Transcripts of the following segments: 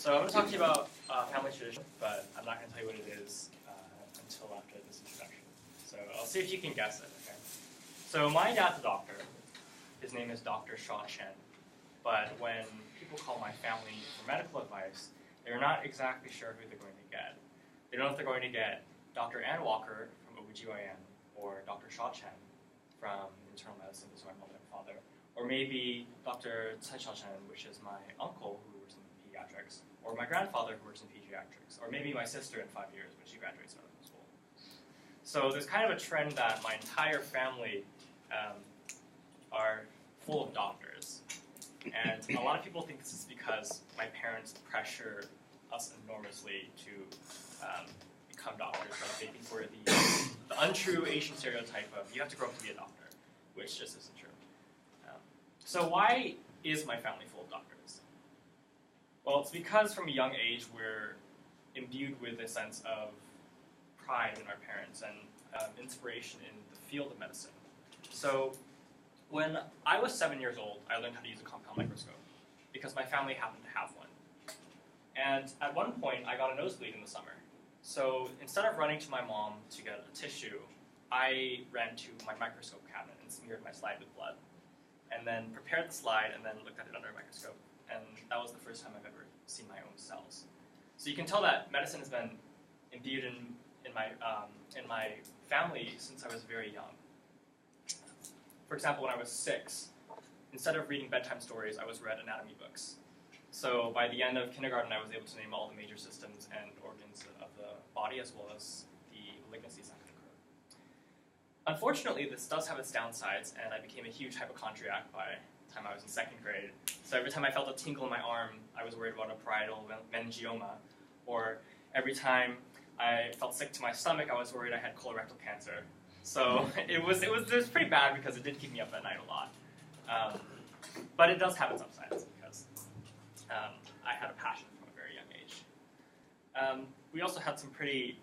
So I'm going to talk to you about family tradition, but I'm not going to tell you what it is until after this introduction. So I'll see if you can guess it, okay? So my dad's a doctor. His name is Dr. Shaw Chen. But when people call my family for medical advice, they're not exactly sure who they're going to get. They don't know if they're going to get Dr. Ann Walker from OBGYN or Dr. Shaw Chen from internal medicine, who's my mother and father, or maybe Dr. Tsai Xiao Chen, which is my uncle who works in pediatrics, or my grandfather who works in pediatrics, or maybe my sister in 5 years when she graduates medical school. So there's kind of a trend that my entire family are full of doctors. And a lot of people think this is because my parents pressure us enormously to become doctors. Right? They think we're the untrue Asian stereotype of you have to grow up to be a doctor, which just isn't true. So why is my family full of doctors? Well, it's because from a young age we're imbued with a sense of pride in our parents and inspiration in the field of medicine. So when I was 7 years old, I learned how to use a compound microscope because my family happened to have one. And at one point, I got a nosebleed in the summer. So instead of running to my mom to get a tissue, I ran to my microscope cabinet and smeared my slide with blood, and then prepared the slide and then looked at it under a microscope. And that was the first time I've ever seen my own cells. So you can tell that medicine has been imbued in my family since I was very young. For example, when I was 6, instead of reading bedtime stories, I was read anatomy books. So by the end of kindergarten, I was able to name all the major systems and organs of the body, as well as the malignancies that could occur. Unfortunately, this does have its downsides, and I became a huge hypochondriac by the time I was in 2nd grade. So every time I felt a tingle in my arm, I was worried about a parietal meningioma. Or every time I felt sick to my stomach, I was worried I had colorectal cancer. So it was pretty bad because it did keep me up at night a lot. But it does have its upsides because I had a passion from a very young age. We also had some pretty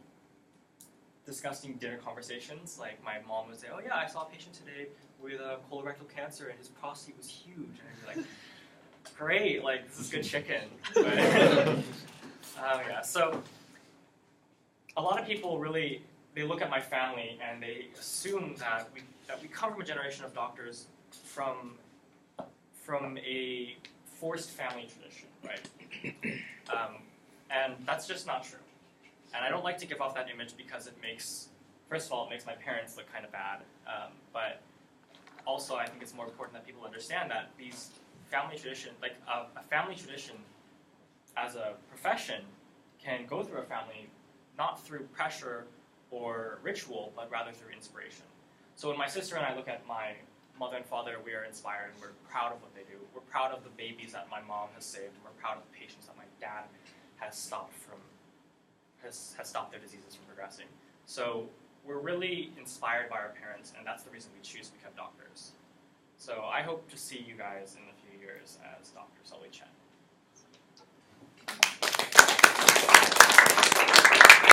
disgusting dinner conversations. Like my mom would say, "Oh yeah, I saw a patient today with colorectal cancer and his prostate was huge." And I'd be like, "Great, like this is good chicken." But, yeah, so a lot of people really, they look at my family and they assume that we come from a generation of doctors from a forced family tradition, right? And that's just not true. And I don't like to give off that image because it makes, first of all, it makes my parents look kind of bad. But also I think it's more important that people understand that these family traditions, like a family tradition as a profession can go through a family not through pressure or ritual, but rather through inspiration. So when my sister and I look at my mother and father, we are inspired and we're proud of what they do. We're proud of the babies that my mom has saved, and we're proud of the patients that my dad has stopped their diseases from progressing. So we're really inspired by our parents, and that's the reason we choose to become doctors. So I hope to see you guys in a few years as Dr. Sully Chen.